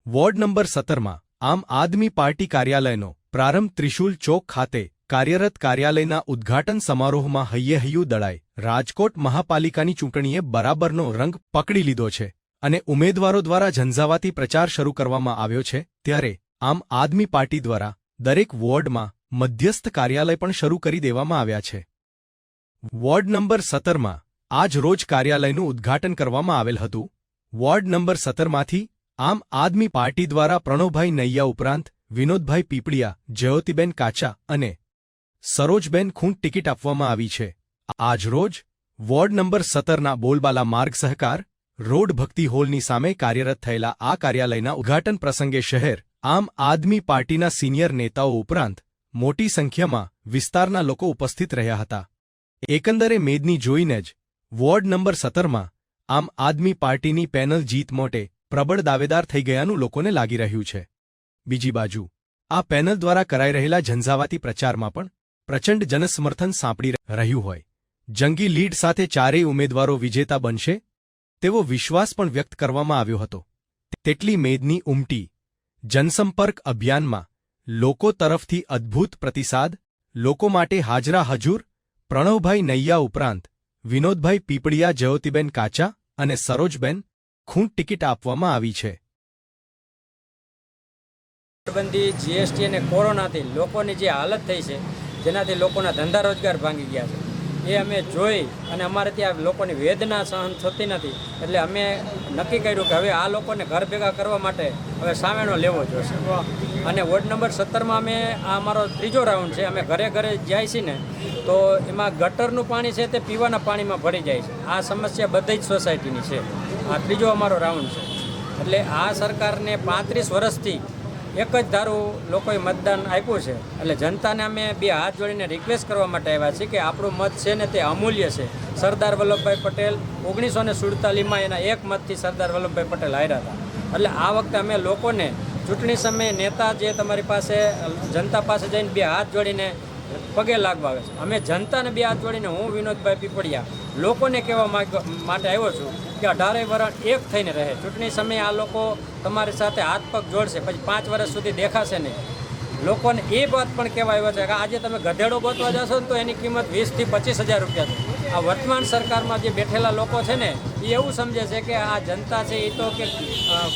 Ward number 17માં આમ આદમી party કાર્યાલયનો પ્રારંભ ત્રિશુલ ચોક ખાતે કાર્યરત કાર્યાલયના ઉદ્ઘાટન સમારોહમાં હૈયેહૈયું દળાય. રાજકોટ મહાપાલિકાની ચૂંટણીએ બરાબરનો રંગ પકડી લીધો છે અને ઉમેદવારો દ્વારા ઝંઝાવાતી પ્રચાર શરૂ કરવામાં આવ્યો છે, ત્યારે આમ આદમી પાર્ટી દ્વારા દરેક વોર્ડમાં મધ્યસ્થ કાર્યાલય પણ શરૂ કરી દેવામાં આવ્યા છે. વોર્ડ નંબર 17માં આજ રોજ કાર્યાલયનું ઉદ્ઘાટન કરવામાં આવેલ હતું. વોર્ડ નંબર 17માંથી આમ આદમી પાર્ટી દ્વારા પ્રણવભાઈ નૈયા ઉપરાંત વિનોદભાઈ પીપળિયા, જયોતિબેન કાચા અને સરોજબેન ખૂંટ ટિકિટ આપવામાં આવી છે. આજરોજ વોર્ડ નંબર 17ના બોલબાલા માર્ગ સહકાર રોડ ભક્તિ હોલની સામે કાર્યરત થયેલા આ કાર્યાલયના ઉદ્ઘાટન પ્રસંગે શહેર આમ આદમી પાર્ટીના સિનિયર નેતાઓ ઉપરાંત મોટી સંખ્યામાં વિસ્તારના લોકો ઉપસ્થિત રહ્યા હતા. એકંદરે મેદની જોઈને જ વોર્ડ નંબર 17માં આમ આદમી પાર્ટીની પેનલ જીત માટે પ્રબળ દાવેદાર થઈ ગયાનું લોકોને લાગી રહ્યું છે. બીજી બાજુ આ પેનલ દ્વારા કરાઈ રહેલા ઝંઝાવાતી પ્રચારમાં પણ પ્રચંડ જનસમર્થન સાંપડી રહ્યું હોય. જંગી લીડ સાથે ચારેય ઉમેદવારો વિજેતા બનશે તેવો વિશ્વાસ પણ વ્યક્ત કરવામાં આવ્યો હતો. તેટલી મેદની ઉમટી જનસંપર્ક અભિયાનમાં લોકો તરફથી અદ્ભુત પ્રતિસાદ. લોકો માટે હાજરા હજૂર પ્રણવભાઈ નૈયા ઉપરાંત વિનોદભાઈ પીપળિયા, જયોતિબેન કાચા અને સરોજબેન ખૂંટ ટિકિટ આપવામાં આવી છે. નોટબંધી, જીએસટી અને કોરોનાથી લોકોની જે હાલત થઈ છે, જેનાથી લોકોના ધંધા રોજગાર ભાંગી ગયા છે, એ અમે જોઈ અને અમારે ત્યાં લોકોની વેદના સહન થતી નથી, એટલે અમે નક્કી કર્યું કે હવે આ લોકોને ઘર ભેગા કરવા માટે હવે સામેનો લેવો જોશે. અને વોર્ડ નંબર 17માં અમે આ અમારો ત્રીજો રાઉન્ડ છે. અમે ઘરે ઘરે જાય છીએ ને તો એમાં ગટરનું પાણી છે તે પીવાના પાણીમાં ભળી જાય છે. આ સમસ્યા બધી જ સોસાયટીની છે. આ ત્રીજો અમારો રાઉન્ડ છે. એટલે આ સરકારને 35 વર્ષથી એક જ ધારું લોકોએ મતદાન આપ્યું છે. એટલે જનતાને અમે બે હાથ જોડીને રિક્વેસ્ટ કરવા માટે આવ્યા છીએ કે આપણું મત છે ને તે અમૂલ્ય છે. સરદાર વલ્લભભાઈ પટેલ 1947માં એના એક મતથી સરદાર વલ્લભભાઈ પટેલ હાર્યા હતા. એટલે આ વખતે અમે લોકોને ચૂંટણી સમયે નેતા જે તમારી પાસે જનતા પાસે જઈને બે હાથ જોડીને પગે લાગવા આવે છે. અમે જનતાને બે હાથ જોડીને હું વિનોદભાઈ પીપળિયા લોકોને કહેવા માટે આવ્યો છું કે 18 વર્ષ એક થઈને રહે. ચૂંટણી સમયે આ લોકો તમારી સાથે હાથ પગ જોડશે, પછી 5 વર્ષ સુધી દેખાશે નહીં. લોકોને એ વાત પણ કહેવા આવ્યો છે કે આજે તમે ગધેડો ગોતવા જશો ને તો એની કિંમત 20,000 થી 25,000 રૂપિયા છે. આ વર્તમાન સરકારમાં જે બેઠેલા લોકો છે ને એ એવું સમજે છે કે આ જનતા છે એ તો કે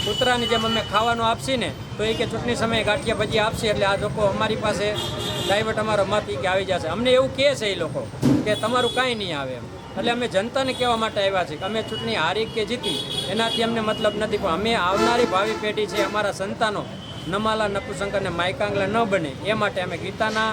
કૂતરાની જેમ અમે ખાવાનું આપશી ને તો એ કે ચૂંટણી સમયે ગાંઠિયા ભજીયા આપશે એટલે આ લોકો અમારી પાસે ડાયવર્ટ અમારો મત કે આવી જશે. અમને એવું કહે છે એ લોકો કે તમારું કાંઈ નહીં આવે એમ. એટલે અમે જનતાને કહેવા માટે આવ્યા છીએ કે અમે ચૂંટણી હારી કે જીતી એનાથી અમને મતલબ નથી, પણ અમે આવનારી ભાવિ પેઢી છે, અમારા સંતાનો નમાલા નપુસંક અને માયકાંગલા ન બને એ માટે અમે ગીતાના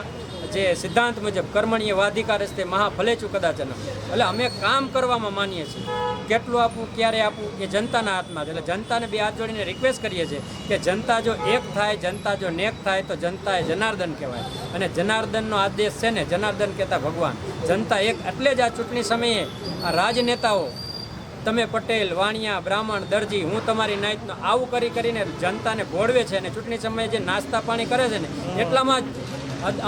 જે સિદ્ધાંત મુજબ કર્મણીય વાધિકારસ્તે મહાફલેચું કદાચન, એટલે અમે કામ કરવામાં માનીએ છીએ. કેટલું આપવું, ક્યારે આપવું એ જનતાના હાથમાં છે. એટલે જનતાને બે હાથ જોડીને રિક્વેસ્ટ કરીએ છીએ કે જનતા જો એક થાય, જનતા જો નેક થાય તો જનતા એ જનાર્દન કહેવાય. અને જનાર્દનનો આદેશ છે ને, જનાર્દન કહેતા ભગવાન. જનતા એક એટલે જ આ ચૂંટણી સમયે આ રાજનેતાઓ તમે પટેલ, વાણિયા, બ્રાહ્મણ, દરજી, હું તમારી નાયતનો આવું કરીને જનતાને ભોળવે છે. અને ચૂંટણી સમયે જે નાસ્તા પાણી કરે છે ને એટલામાં જ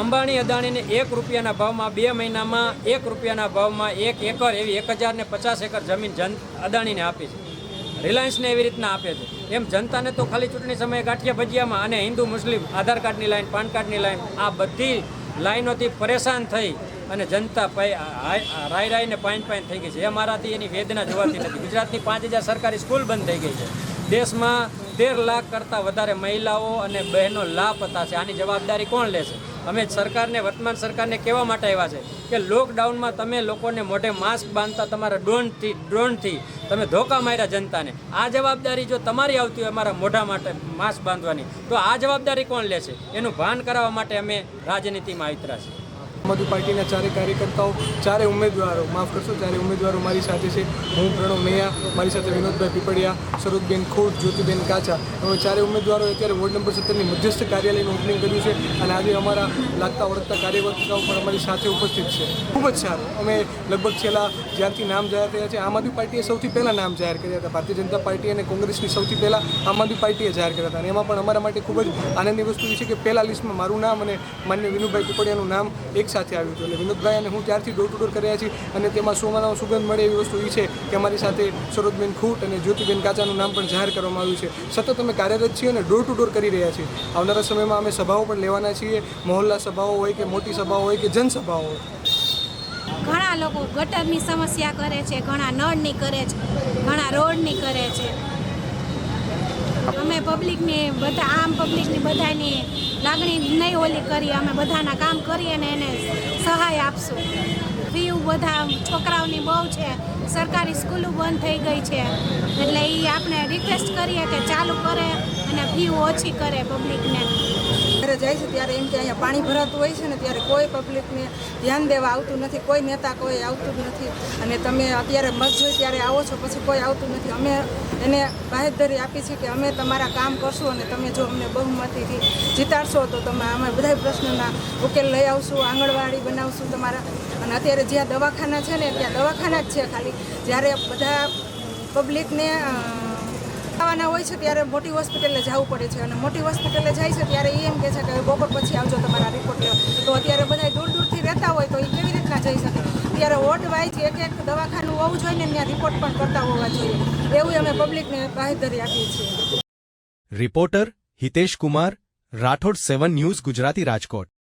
અંબાણી અદાણીને 1 રૂપિયાના ભાવમાં 2 મહિનામાં 1 રૂપિયાના ભાવમાં 1 એકર એવી 1050 એકર જમીન અદાણીને આપી છે. રિલાયન્સને એવી રીતના આપે છે. એમ જનતાને તો ખાલી ચૂંટણી સમયે ગાંઠિયા ભજીયામાં અને હિન્દુ મુસ્લિમ આધાર કાર્ડની લાઈન, પાન કાર્ડની લાઈન, આ બધી લાઈનોથી પરેશાન થઈ અને જનતા રાઈને પાઈન થઈ ગઈ છે. એ મારાથી એની વેદના જોવાતી નથી. ગુજરાતની 5000 સરકારી સ્કૂલ બંધ થઈ ગઈ છે. દેશમાં 13 લાખ કરતાં વધારે મહિલાઓ અને બહેનો લાપતા છે. આની જવાબદારી કોણ લેશે? અમે સરકારને, વર્તમાન સરકારને કહેવા માટે આવ્યા છે કે લોકડાઉનમાં તમે લોકોને મોઢે માસ્ક બાંધતા તમારા ડ્રોનથી તમે ધોકા માર્યા જનતાને. આ જવાબદારી જો તમારી આવતી હોય અમારા મોઢા માટે માસ્ક બાંધવાની, તો આ જવાબદારી કોણ લેશે? એનું ભાન કરાવવા માટે અમે રાજનીતિમાં ઉતર્યા છીએ. આમ આદમી પાર્ટીના ચારે કાર્યકર્તાઓ, ચારે ઉમેદવારો મારી સાથે છે. હું પ્રણવ નૈયા, મારી સાથે વિનોદભાઈ પીપળિયા, સરોજબેન ખૂંટ, જ્યોતિબેન કાચા. અમે ચારે ઉમેદવારો અત્યારે વોર્ડ નંબર 17ની મધ્યસ્થ કાર્યાલયનું ઓપનિંગ કર્યું છે અને આજે અમારા લાગતા વળગતા કાર્યકર્તાઓ પણ અમારી સાથે ઉપસ્થિત છે. ખૂબ જ સારું. અમે લગભગ છેલ્લા જ્યારથી નામ જાહેર થયા છે, આમ આદમી પાર્ટીએ સૌથી પહેલાં નામ જાહેર કર્યા હતા. ભારતીય જનતા પાર્ટી અને કોંગ્રેસની સૌથી પહેલાં આમ આદમી પાર્ટીએ જાહેર કર્યા હતા. અને એમાં પણ અમારા માટે ખૂબ જ આનંદની વસ્તુ એ છે કે પહેલા લિસ્ટમાં મારું નામ અને માન્ય વિનુભાઈ પીપળિયાનું નામ એક સાથે આવ્યું હતું. એટલે વિનોદભાઈ અને હું ત્યારથી ડોર ટુ ડોર કરી રહ્યા છીએ અને તેમાં સોમાનો સુગંધ મળે એવી વસ્તુ એ છે કે અમારી સાથે સરોજબેન ખૂટ અને જ્યોતિબેન કાચાનું નામ પણ જાહેર કરવામાં આવ્યું છે. સતત અમે કાર્યરત છીએ અને ડોર ટુ ડોર કરી રહ્યા છીએ. આવનારા સમયમાં અમે સભાઓ પણ લેવાના છીએ, મહોલ્લા સભાઓ હોય કે મોટી સભાઓ હોય કે જનસભાઓ હોય. ઘણા લોકો ગટરની સમસ્યા કરે છે, ઘણા નળની કરે છે, ઘણા રોડની કરે છે. અમે પબ્લિકની બધા આમ પબ્લિકની બધાની લાગણી નહીં ઓલી કરી, અમે બધાના કામ કરીએ ને એને સહાય આપશું. ફી બધા છોકરાઓની બહુ છે, સરકારી સ્કૂલો બંધ થઈ ગઈ છે, એટલે એ આપણે રિક્વેસ્ટ કરીએ કે ચાલુ કરે અને ફી ઓછી કરે પબ્લિકને. જ્યારે જાય છે ત્યારે એમ કે અહીંયા પાણી ભરાતું હોય છે ને ત્યારે કોઈ પબ્લિકને ધ્યાન દેવા આવતું નથી, કોઈ નેતા કોઈ આવતું નથી. અને તમે અત્યારે મત જોઈ ત્યારે આવો છો, પછી કોઈ આવતું નથી. અમે એને બાહેધરી આપી છે કે અમે તમારા કામ કરશું અને તમે જો અમને બહુમતીથી જીતાડશો તો તમે અમે બધા પ્રશ્નોના ઉકેલ લઈ આવશું, આંગણવાડી બનાવશું તમારા. અને અત્યારે જ્યાં દવાખાના છે ને ત્યાં દવાખાના જ છે ખાલી. જ્યારે બધા પબ્લિકને આવવાના હોય છે ત્યારે મોટી હોસ્પિટલે જવું પડે છે અને મોટી હોસ્પિટલે જાય છે ત્યારે એ એમ કહે છે કે બપોર પછી આવજો તમારા રિપોર્ટ લેવા. તો અત્યારે બધા દૂર દૂરથી રહેતા હોય તો એ કેવી રીતના જઈ શકે? ત્યારે વોર્ડ વાઇઝ એક એક દવાખાનું હોવું જોઈએ ને ત્યાં રિપોર્ટ પણ કરતા હોવા જોઈએ. એવું અમે પબ્લિકને બાહેધરી આપીએ છીએ. Reporter Hitesh Kumar, Rathod 7 news Gujarati, Rajkot.